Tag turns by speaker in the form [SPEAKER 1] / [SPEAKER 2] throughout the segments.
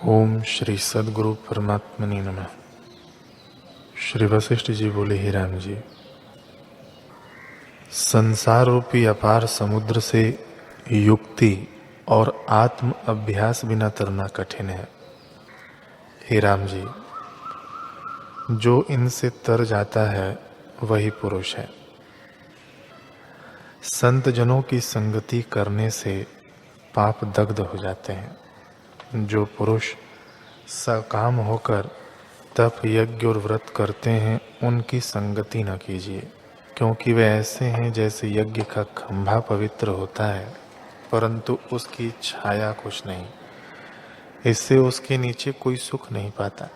[SPEAKER 1] ओम श्री सद्गुरु परमात्मने नमः। श्री वशिष्ठ जी बोले, हे राम जी, संसार रूपी अपार समुद्र से युक्ति और आत्म अभ्यास बिना तरना कठिन है। हे राम जी, जो इनसे तर जाता है वही पुरुष है। संत जनों की संगति करने से पाप दग्ध हो जाते हैं। जो पुरुष सकाम होकर तप यज्ञ और व्रत करते हैं उनकी संगति न कीजिए, क्योंकि वे ऐसे हैं जैसे यज्ञ का खंभा पवित्र होता है परंतु उसकी छाया कुछ नहीं, इससे उसके नीचे कोई सुख नहीं पाता।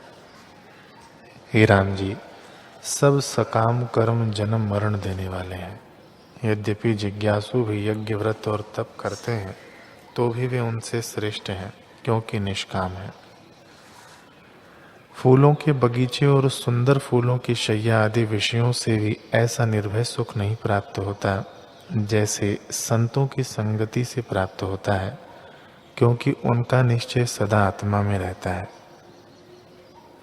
[SPEAKER 1] हे राम जी, सब सकाम कर्म जन्म मरण देने वाले हैं। यद्यपि जिज्ञासु भी यज्ञ व्रत और तप करते हैं तो भी वे उनसे श्रेष्ठ हैं, क्योंकि निष्काम है। फूलों के बगीचे और सुंदर फूलों की शैया आदि विषयों से भी ऐसा निर्भय सुख नहीं प्राप्त होता जैसे संतों की संगति से प्राप्त होता है, क्योंकि उनका निश्चय सदा आत्मा में रहता है।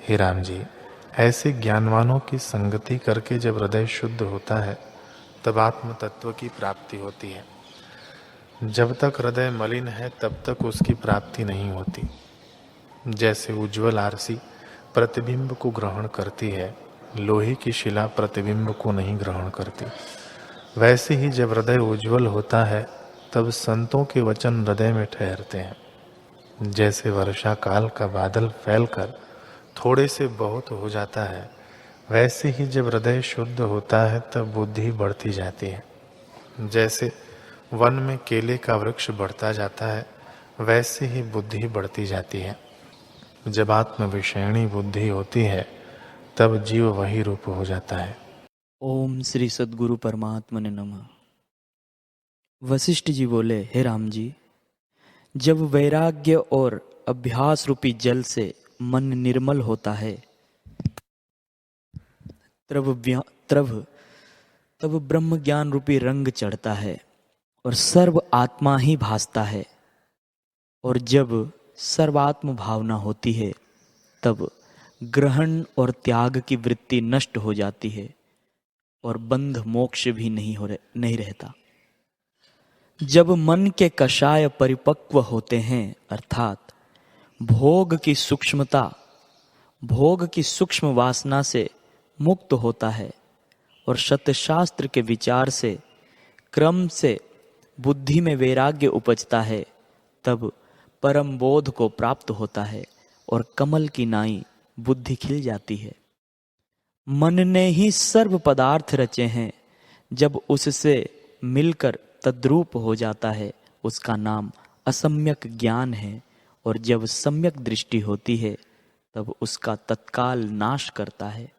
[SPEAKER 1] हे राम जी, ऐसे ज्ञानवानों की संगति करके जब हृदय शुद्ध होता है तब आत्म तत्व की प्राप्ति होती है। जब तक हृदय मलिन है तब तक उसकी प्राप्ति नहीं होती। जैसे उज्ज्वल आरसी प्रतिबिंब को ग्रहण करती है, लोहे की शिला प्रतिबिंब को नहीं ग्रहण करती, वैसे ही जब हृदय उज्ज्वल होता है तब संतों के वचन हृदय में ठहरते हैं। जैसे वर्षा काल का बादल फैलकर थोड़े से बहुत हो जाता है, वैसे ही जब हृदय शुद्ध होता है तब बुद्धि बढ़ती जाती है। जैसे वन में केले का वृक्ष बढ़ता जाता है, वैसे ही बुद्धि बढ़ती जाती है। जब आत्म विषयणी बुद्धि होती है तब जीव वही रूप हो जाता है।
[SPEAKER 2] ओम श्री सद्गुरु परमात्मने नमः। वशिष्ठ जी बोले, हे राम जी, जब वैराग्य और अभ्यास रूपी जल से मन निर्मल होता है तब ब्रह्म ज्ञान रूपी रंग चढ़ता है और सर्व आत्मा ही भासता है। और जब सर्वात्म भावना होती है तब ग्रहण और त्याग की वृत्ति नष्ट हो जाती है और बंध मोक्ष भी नहीं रहता। जब मन के कषाय परिपक्व होते हैं, अर्थात भोग की सूक्ष्म वासना से मुक्त होता है और सत्यशास्त्र के विचार से क्रम से बुद्धि में वैराग्य उपजता है, तब परम बोध को प्राप्त होता है और कमल की नाई बुद्धि खिल जाती है। मन ने ही सर्व पदार्थ रचे हैं, जब उससे मिलकर तद्रूप हो जाता है उसका नाम असम्यक ज्ञान है, और जब सम्यक दृष्टि होती है तब उसका तत्काल नाश करता है।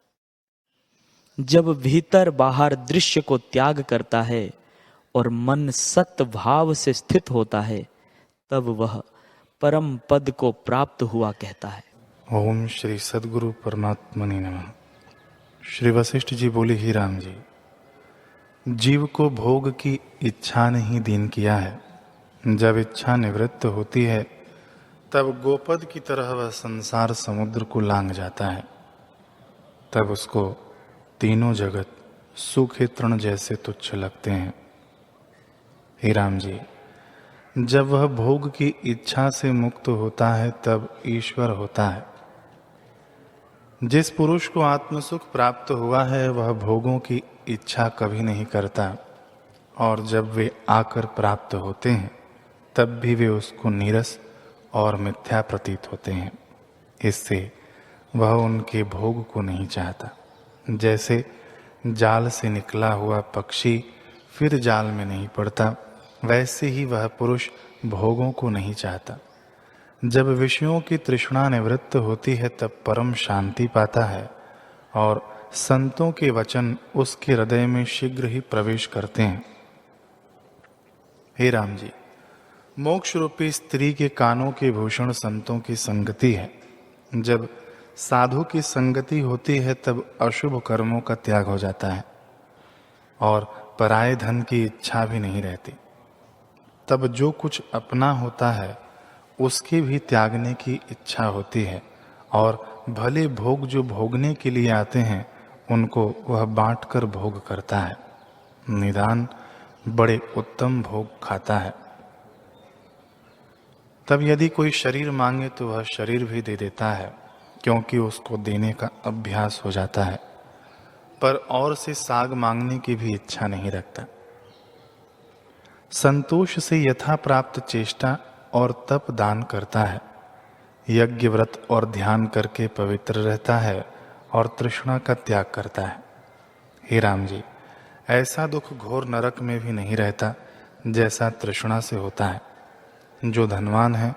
[SPEAKER 2] जब भीतर बाहर दृश्य को त्याग करता है और मन सत्य भाव से स्थित होता है तब वह परम पद को प्राप्त हुआ कहता है।
[SPEAKER 1] ओम श्री सद्गुरु परमात्मने नमः। श्री वशिष्ठ जी बोले, ही राम जी, जीव को भोग की इच्छा ने ही दीन किया है। जब इच्छा निवृत्त होती है तब गोपद की तरह वह संसार समुद्र को लांघ जाता है। तब उसको तीनों जगत सूखे तृण जैसे तुच्छ लगते हैं। हे राम जी, जब वह भोग की इच्छा से मुक्त होता है तब ईश्वर होता है। जिस पुरुष को आत्मसुख प्राप्त हुआ है वह भोगों की इच्छा कभी नहीं करता, और जब वे आकर प्राप्त होते हैं तब भी वे उसको नीरस और मिथ्या प्रतीत होते हैं। इससे वह उनके भोग को नहीं चाहता। जैसे जाल से निकला हुआ पक्षी फिर जाल में नहीं पड़ता, वैसे ही वह पुरुष भोगों को नहीं चाहता। जब विषयों की तृष्णा निवृत्त होती है तब परम शांति पाता है, और संतों के वचन उसके हृदय में शीघ्र ही प्रवेश करते हैं। हे राम जी, मोक्ष रूपी स्त्री के कानों के भूषण संतों की संगति है। जब साधु की संगति होती है तब अशुभ कर्मों का त्याग हो जाता है और पराये धन की इच्छा भी नहीं रहती। तब जो कुछ अपना होता है उसके भी त्यागने की इच्छा होती है, और भले भोग जो भोगने के लिए आते हैं उनको वह बांटकर भोग करता है। निदान बड़े उत्तम भोग खाता है। तब यदि कोई शरीर मांगे तो वह शरीर भी दे देता है, क्योंकि उसको देने का अभ्यास हो जाता है, पर और से साग मांगने की भी इच्छा नहीं रखता। संतोष से यथा प्राप्त चेष्टा और तप दान करता है, यज्ञ व्रत और ध्यान करके पवित्र रहता है और तृष्णा का त्याग करता है। हे राम जी, ऐसा दुख घोर नरक में भी नहीं रहता जैसा तृष्णा से होता है। जो धनवान है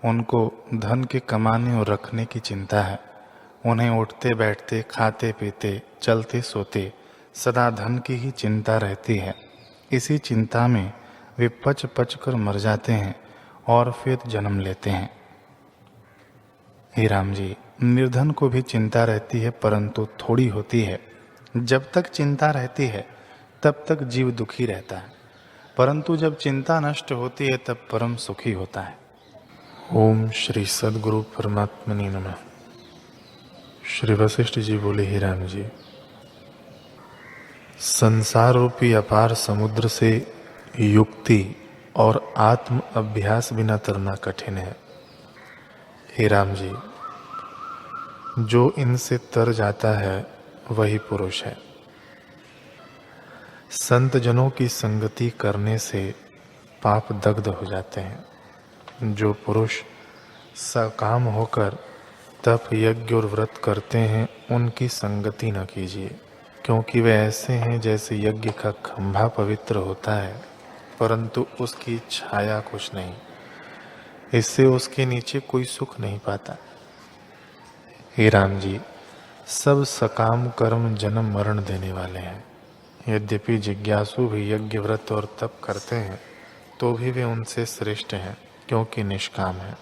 [SPEAKER 1] उनको धन के कमाने और रखने की चिंता है। उन्हें उठते बैठते, खाते पीते, चलते सोते सदा धन की ही चिंता रहती है। इसी चिंता में वे पच पच कर मर जाते हैं और फिर जन्म लेते हैं। हे राम जी, निर्धन को भी चिंता रहती है, परंतु थोड़ी होती है। जब तक चिंता रहती है तब तक जीव दुखी रहता है, परंतु जब चिंता नष्ट होती है तब परम सुखी होता है। ओम श्री सद्गुरु परमात्मने नमः। श्री वशिष्ठ जी बोले, हे राम जी, संसार रूपी अपार समुद्र से युक्ति और आत्म अभ्यास बिना तरना कठिन है। हे राम जी, जो इनसे तर जाता है वही पुरुष है। संत जनों की संगति करने से पाप दग्ध हो जाते हैं। जो पुरुष सकाम होकर तप, यज्ञ और व्रत करते हैं उनकी संगति न कीजिए, क्योंकि वे ऐसे हैं जैसे यज्ञ का खंभा पवित्र होता है परंतु उसकी छाया कुछ नहीं। इससे उसके नीचे कोई सुख नहीं पाता। हे राम जी, सब सकाम कर्म जन्म मरण देने वाले हैं। यद्यपि जिज्ञासु भी यज्ञ व्रत और तप करते हैं तो भी वे उनसे श्रेष्ठ हैं, क्योंकि निष्काम हैं।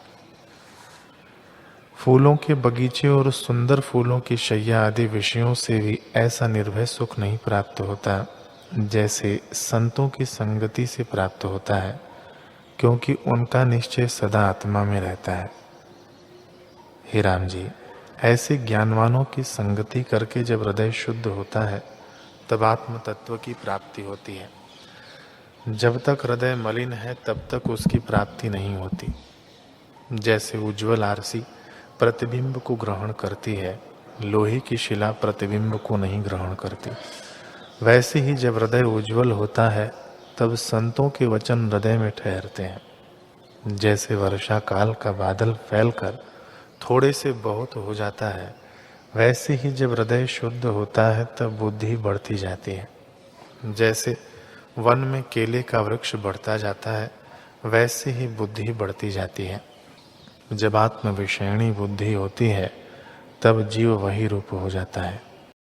[SPEAKER 1] फूलों के बगीचे और सुंदर फूलों की शैया आदि विषयों से भी ऐसा निर्भय सुख नहीं प्राप्त होता जैसे संतों की संगति से प्राप्त होता है, क्योंकि उनका निश्चय सदा आत्मा में रहता है। हे राम जी, ऐसे ज्ञानवानों की संगति करके जब हृदय शुद्ध होता है तब आत्म तत्व की प्राप्ति होती है। जब तक हृदय मलिन है तब तक उसकी प्राप्ति नहीं होती। जैसे उज्ज्वल आरसी प्रतिबिंब को ग्रहण करती है, लोहे की शिला प्रतिबिंब को नहीं ग्रहण करती, वैसे ही जब हृदय उज्ज्वल होता है तब संतों के वचन हृदय में ठहरते हैं। जैसे वर्षा काल का बादल फैलकर थोड़े से बहुत हो जाता है, वैसे ही जब हृदय शुद्ध होता है तब बुद्धि बढ़ती जाती है। जैसे वन में केले का वृक्ष बढ़ता जाता है, वैसे ही बुद्धि बढ़ती जाती है। जब आत्म विषयणी बुद्धि होती है तब जीव वही रूप हो जाता है।